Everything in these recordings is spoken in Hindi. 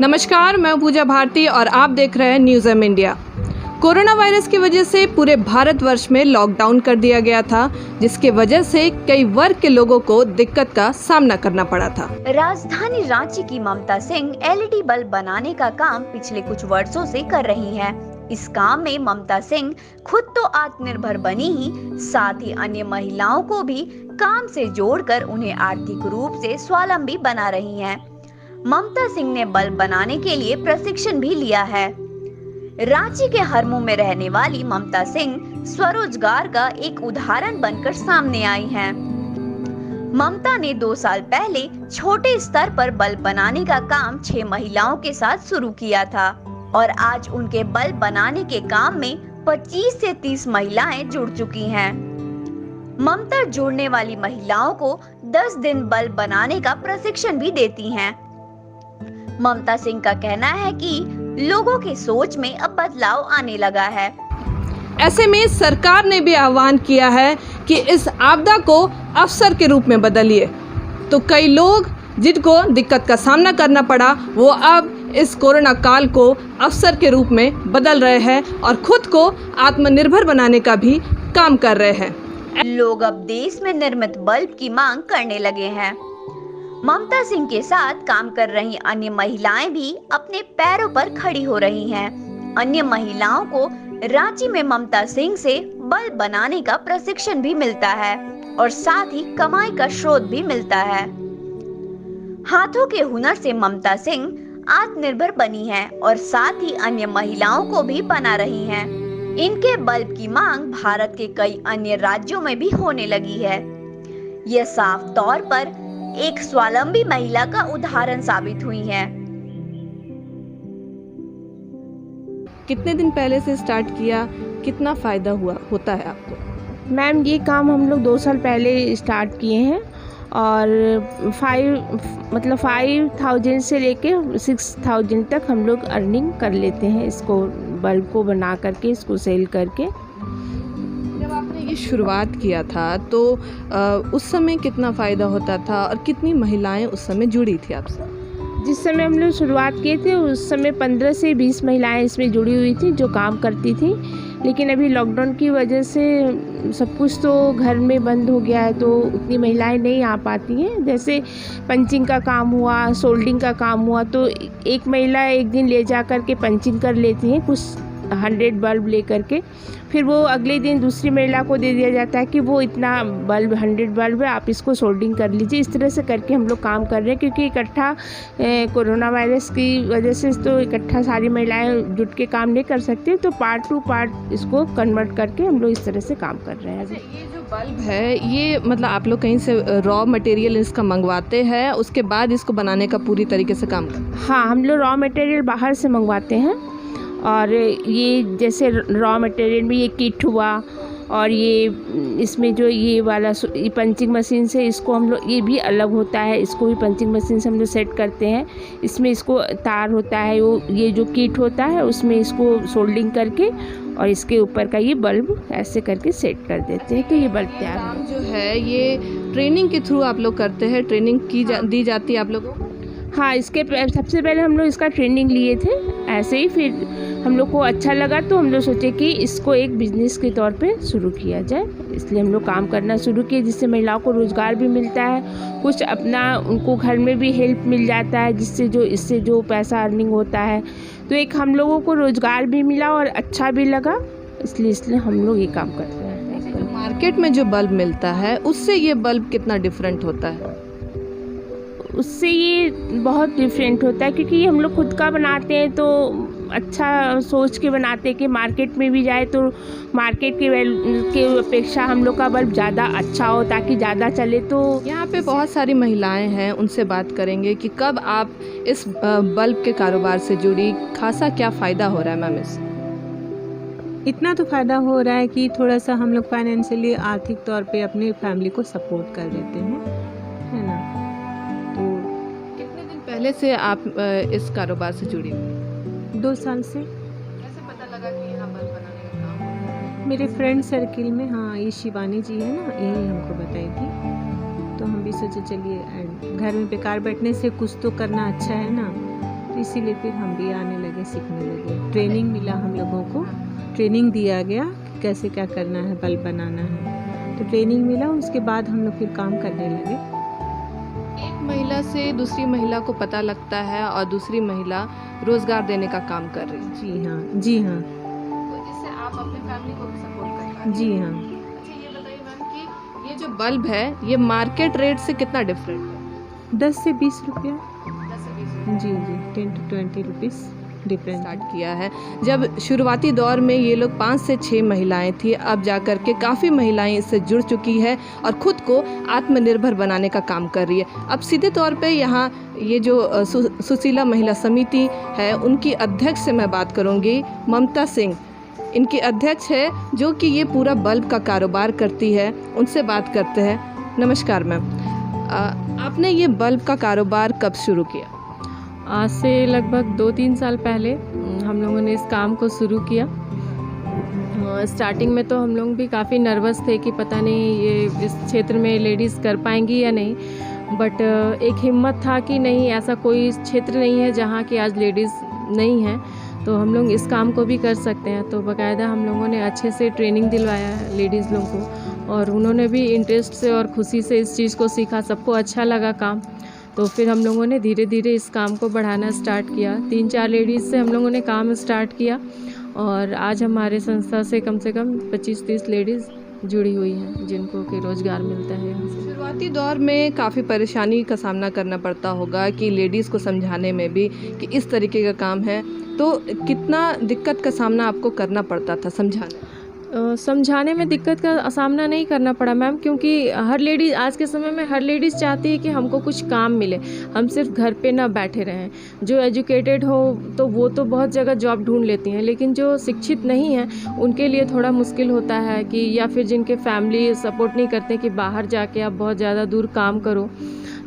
नमस्कार, मैं पूजा भारती और आप देख रहे हैं news M India. Corona virus की वजह से पूरे भारतवर्ष में लॉकडाउन कर दिया गया था, जिसके वजह से कई वर्ग के लोगों को दिक्कत का सामना करना पड़ा था। राजधानी रांची की ममता सिंह एलईडी बल्ब बनाने का काम पिछले कुछ वर्षों से कर रही हैं। इस काम में ममता सिंह खुद तो आत्मनिर्भर बनी ही, साथ ही अन्य महिलाओं को भी काम से जोड़कर उन्हें आर्थिक रूप से स्वावलंबी बना रही हैं। ममता सिंह ने बल्ब बनाने के लिए प्रशिक्षण भी लिया है। रांची के हरमू में रहने वाली ममता सिंह स्वरोजगार का एक उदाहरण बनकर सामने आई हैं। ममता ने 2 साल पहले छोटे स्तर पर बल्ब बनाने का काम 6 महिलाओं के साथ शुरू किया था और आज उनके बल्ब बनाने के काम में 25 से 30 महिलाएं जुड़ चुकी हैं। ममता जुड़ने वाली महिलाओं को 10 दिन बल्ब बनाने का प्रशिक्षण भी देती हैं। ममता सिंह का कहना है कि लोगों की सोच में अब बदलाव आने लगा है। ऐसे में सरकार ने भी आह्वान किया है कि इस आपदा को अवसर के रूप में बदलिए। तो कई लोग जिनको दिक्कत का सामना करना पड़ा, वो अब इस कोरोना काल को अवसर के रूप में बदल रहे हैं और खुद को आत्मनिर्भर बनाने का भी काम कर रहे हैं। लोग अब देश में निर्मित बल्ब की मांग करने लगे हैं। ममता सिंह के साथ काम कर रही अन्य महिलाएं भी अपने पैरों पर खड़ी हो रही हैं। अन्य महिलाओं को रांची में ममता सिंह से बल्ब बनाने का प्रशिक्षण भी मिलता है और साथ ही कमाई का स्रोत भी मिलता है। हाथों के हुनर से ममता सिंह आत्मनिर्भर बनी हैं और साथ ही अन्य महिलाओं को भी बना रही हैं। इनके बल्ब की मांग भारत के कई अन्य राज्यों में भी होने लगी है। यह साफ तौर पर एक स्वावलंबी महिला का उदाहरण साबित हुई है। कितने दिन पहले से स्टार्ट किया, कितना फायदा होता है आपको? मैम, ये काम हम लोग 2 साल पहले स्टार्ट किए हैं और 5,000 से लेके 6,000 तक हम लोग अर्निंग कर लेते हैं इसको, बल्ब को बना करके, इसको सेल करके। जब आपने ये शुरुआत किया था तो उस समय कितना फ़ायदा होता था और कितनी महिलाएं उस समय जुड़ी थी आपसे? जिस समय हम लोग शुरुआत किए थे उस समय 15 से 20 महिलाएं इसमें जुड़ी हुई थी जो काम करती थी, लेकिन अभी लॉकडाउन की वजह से सब कुछ तो घर में बंद हो गया है तो उतनी महिलाएं नहीं आ पाती हैं। जैसे पंचिंग का काम हुआ, सोल्डिंग का काम हुआ, तो एक महिला एक दिन ले जा कर के पंचिंग कर लेती हैं कुछ 100 बल्ब ले करके, फिर वो अगले दिन दूसरी महिला को दे दिया जाता है कि वो इतना बल्ब 100 बल्ब है, आप इसको सोल्डिंग कर लीजिए। इस तरह से करके हम लोग काम कर रहे हैं, क्योंकि इकट्ठा कोरोना वायरस की वजह से तो इकट्ठा सारी महिलाएं जुट के काम नहीं कर सकती, तो पार्ट टू पार्ट इसको कन्वर्ट करके हम लोग इस तरह से काम कर रहे हैं। ये जो बल्ब है, ये मतलब आप लोग कहीं से रॉ मटेरियल इसका मंगवाते हैं, उसके बाद इसको बनाने का पूरी तरीके से काम करते हैं? हाँ, हम लोग रॉ मटेरियल बाहर से मंगवाते हैं और ये जैसे रॉ मटेरियल में ये किट हुआ और ये इसमें जो ये वाला ये पंचिंग मशीन से इसको हम लोग, ये भी अलग होता है, इसको भी पंचिंग मशीन से हम लोग सेट करते हैं। इसमें इसको तार होता है, वो ये जो किट होता है उसमें इसको सोल्डिंग करके और इसके ऊपर का ये बल्ब ऐसे करके सेट कर देते हैं कि ये बल्ब तैयार काम जो है ये ट्रेनिंग के थ्रू आप लोग करते हैं? ट्रेनिंग दी जाती है आप लोगों को? हाँ, इसके सबसे पहले हम लोग इसका ट्रेनिंग लिए थे ऐसे ही, फिर हम लोग को अच्छा लगा तो हम लोग सोचे कि इसको एक बिजनेस के तौर पे शुरू किया जाए, इसलिए हम लोग काम करना शुरू किए, जिससे महिलाओं को रोज़गार भी मिलता है, कुछ अपना उनको घर में भी हेल्प मिल जाता है, इससे जो पैसा अर्निंग होता है, तो एक हम लोगों को रोज़गार भी मिला और अच्छा भी लगा, इसलिए हम लोग ये काम कर रहे हैं। मार्केट में जो बल्ब मिलता है उससे ये बल्ब कितना डिफरेंट होता है? उससे ये बहुत डिफरेंट होता है, क्योंकि हम लोग खुद का बनाते हैं तो अच्छा सोच के बनाते हैं कि मार्केट में भी जाए तो मार्केट के अपेक्षा हम लोग का बल्ब ज़्यादा अच्छा हो ताकि ज़्यादा चले। तो यहाँ पे बहुत सारी महिलाएं हैं, उनसे बात करेंगे कि कब आप इस बल्ब के कारोबार से जुड़ी, खासा क्या फ़ायदा हो रहा है मैम इससे? इतना तो फ़ायदा हो रहा है कि थोड़ा सा हम लोग फाइनेंशियली आर्थिक तौर पे अपनी फैमिली को सपोर्ट कर देते हैं, है ना। तो कितने दिन पहले से आप इस कारोबार से जुड़ी हुई? 2 साल से। कैसे पता लगा कि यहाँ बल्ब बनाने का काम हो रहा है? मेरे फ्रेंड सर्किल में, हाँ, ये शिवानी जी है ना, यही हमको बताई थी, तो हम भी सोचे चलिए घर में बेकार बैठने से कुछ तो करना अच्छा है ना, इसीलिए फिर हम भी आने लगे, सीखने लगे। ट्रेनिंग मिला हम लोगों को, ट्रेनिंग दिया गया कि कैसे क्या करना है, बल्ब बनाना है, तो ट्रेनिंग मिला। उसके बाद हम लोग फिर काम करने लगे। एक महिला से दूसरी महिला को पता लगता है और दूसरी महिला रोजगार देने का काम कर रही है। जी हाँ, जी हाँ, तो इससे आप अपने फैमिली को भी सपोर्ट कर रहे हैं। जी हाँ। अच्छा ये बताइए मैम कि ये जो बल्ब है ये मार्केट रेट से कितना डिफरेंट है? 10 से 20 रुपया। 10 से 20 जी जी, 10 to 20 रुपीज़ डिफरेंट। स्टार्ट किया है। जब शुरुआती दौर में ये लोग 5 से 6 महिलाएं थी, अब जा कर के काफ़ी महिलाएं इससे जुड़ चुकी है और ख़ुद को आत्मनिर्भर बनाने का काम कर रही है। अब सीधे तौर पे यहाँ ये जो सुशीला महिला समिति है उनकी अध्यक्ष से मैं बात करूँगी, ममता सिंह इनकी अध्यक्ष है जो कि ये पूरा बल्ब का कारोबार करती है। उनसे बात करते हैं। नमस्कार मैम, आपने ये बल्ब का कारोबार कब शुरू किया? आज से लगभग 2-3 साल पहले हम लोगों ने इस काम को शुरू किया। स्टार्टिंग में तो हम लोग भी काफ़ी नर्वस थे कि पता नहीं ये इस क्षेत्र में लेडीज़ कर पाएंगी या नहीं, बट एक हिम्मत था कि नहीं, ऐसा कोई क्षेत्र नहीं है जहाँ की आज लेडीज़ नहीं है, तो हम लोग इस काम को भी कर सकते हैं। तो बाकायदा हम लोगों ने अच्छे से ट्रेनिंग दिलवाया है लेडीज़ लोगों को और उन्होंने भी इंटरेस्ट से और खुशी से इस चीज़ को सीखा, सबको अच्छा लगा काम। तो फिर हम लोगों ने धीरे धीरे इस काम को बढ़ाना स्टार्ट किया। 3-4 लेडीज़ से हम लोगों ने काम स्टार्ट किया और आज हमारे संस्था से कम 25-30 लेडीज़ जुड़ी हुई हैं जिनको कि रोज़गार मिलता है यहाँ से। शुरुआती दौर में काफ़ी परेशानी का सामना करना पड़ता होगा कि लेडीज़ को समझाने में भी कि इस तरीके का काम है, तो कितना दिक्कत का सामना आपको करना पड़ता था समझाने? समझाने में दिक्कत का सामना नहीं करना पड़ा मैम, क्योंकि हर लेडीज़ आज के समय में हर लेडीज़ चाहती है कि हमको कुछ काम मिले, हम सिर्फ घर पे ना बैठे रहें। जो एजुकेटेड हो तो वो तो बहुत जगह जॉब ढूंढ लेती हैं, लेकिन जो शिक्षित नहीं हैं उनके लिए थोड़ा मुश्किल होता है कि या फिर जिनके फैमिली सपोर्ट नहीं करते कि बाहर जाके आप बहुत ज़्यादा दूर काम करो।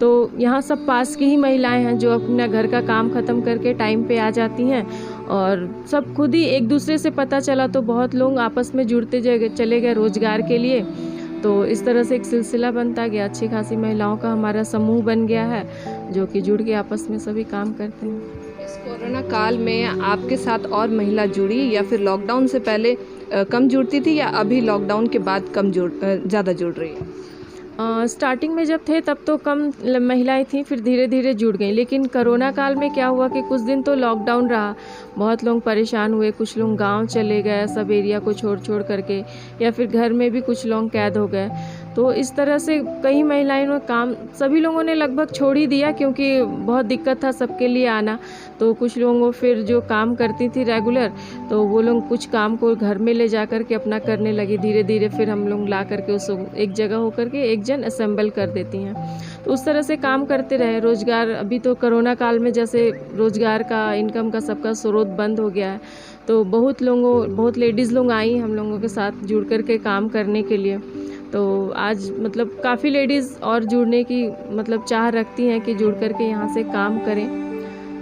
तो यहाँ सब पास की ही महिलाएं हैं जो अपना घर का काम ख़त्म करके टाइम पे आ जाती हैं और सब खुद ही एक दूसरे से पता चला तो बहुत लोग आपस में जुड़ते चले गए रोज़गार के लिए। तो इस तरह से एक सिलसिला बनता गया, अच्छी खासी महिलाओं का हमारा समूह बन गया है जो कि जुड़ के आपस में सभी काम करते हैं। इस कोरोना काल में आपके साथ और महिला जुड़ी या फिर लॉकडाउन से पहले कम जुड़ती थी या अभी लॉकडाउन के बाद ज़्यादा जुड़ रही है? स्टार्टिंग में जब थे तब तो कम महिलाएं थीं, फिर धीरे धीरे जुड़ गई। लेकिन कोरोना काल में क्या हुआ कि कुछ दिन तो लॉकडाउन रहा, बहुत लोग परेशान हुए, कुछ लोग गांव चले गए सब एरिया को छोड़ करके, या फिर घर में भी कुछ लोग कैद हो गए। तो इस तरह से कई महिलाएं ने काम, सभी लोगों ने लगभग छोड़ ही दिया क्योंकि बहुत दिक्कत था सबके लिए आना। तो कुछ लोगों फिर जो काम करती थी रेगुलर, तो वो लोग कुछ काम को घर में ले जा कर के अपना करने लगे। धीरे धीरे फिर हम लोग ला करके उसको एक जगह होकर के एक जन असेंबल कर देती हैं। तो उस तरह से काम करते रहे। रोज़गार अभी तो कोरोना काल में जैसे रोज़गार का, इनकम का सबका स्रोत बंद हो गया है, तो बहुत लेडीज़ लोग आई हम लोगों के साथ जुड़ कर के काम करने के लिए। तो आज मतलब काफ़ी लेडीज़ और जुड़ने की मतलब चाह रखती हैं कि जुड़ कर के यहाँ से काम करें।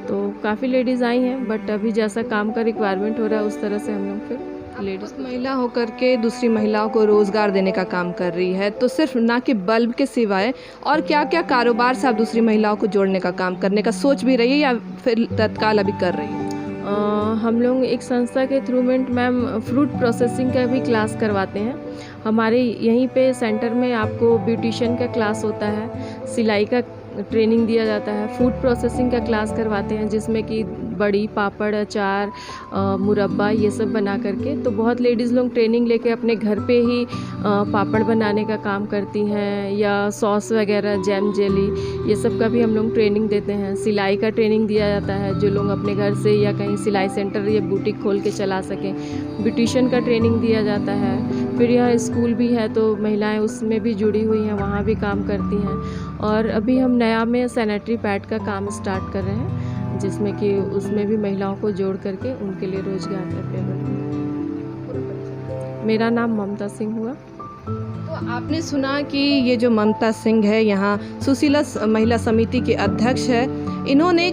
तो काफ़ी लेडीज़ आई हैं, बट अभी जैसा काम का रिक्वायरमेंट हो रहा है उस तरह से हम लोग फिर लेडीज़ महिला होकर के दूसरी महिलाओं को रोज़गार देने का काम कर रही है। तो सिर्फ ना कि बल्ब के सिवाय और क्या क्या कारोबार से आप दूसरी महिलाओं को जोड़ने का काम करने का सोच भी रही है या फिर तत्काल अभी कर रही है? हम लोग एक संस्था के थ्रू में मैम फ्रूट प्रोसेसिंग का भी क्लास करवाते हैं। हमारे यहीं पे सेंटर में आपको ब्यूटिशियन का क्लास होता है, सिलाई का ट्रेनिंग दिया जाता है, फूड प्रोसेसिंग का क्लास करवाते हैं जिसमें कि बड़ी, पापड़, अचार, मुरब्बा ये सब बना करके। तो बहुत लेडीज़ लोग ट्रेनिंग लेके अपने घर पे ही पापड़ बनाने का काम करती हैं, या सॉस वगैरह, जैम, जेली, ये सब का भी हम लोग ट्रेनिंग देते हैं। सिलाई का ट्रेनिंग दिया जाता है जो लोग अपने घर से या कहीं सिलाई सेंटर या बुटीक खोल के चला सकें। ब्यूटिशियन का ट्रेनिंग दिया जाता है। फिर यह स्कूल भी है तो महिलाएं उसमें भी जुड़ी हुई हैं, वहाँ भी काम करती हैं। और अभी हम नया में सैनिटरी पैड का काम स्टार्ट कर रहे हैं जिसमें कि उसमें भी महिलाओं को जोड़ करके उनके लिए रोज़गार करते हैं। मेरा नाम ममता सिंह हुआ। तो आपने सुना कि ये जो ममता सिंह है यहाँ सुशीला महिला समिति के अध्यक्ष है, इन्होंने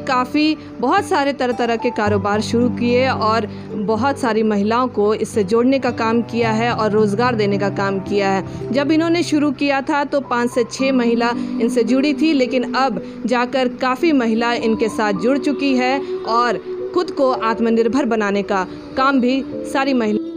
बहुत सारे तरह के कारोबार शुरू किए और बहुत सारी महिलाओं को इससे जोड़ने का काम किया है और रोज़गार देने का काम किया है। जब इन्होंने शुरू किया था तो 5 से 6 महिला इनसे जुड़ी थी, लेकिन अब जाकर काफ़ी महिला इनके साथ जुड़ चुकी है और खुद को आत्मनिर्भर बनाने का काम भी सारी महिला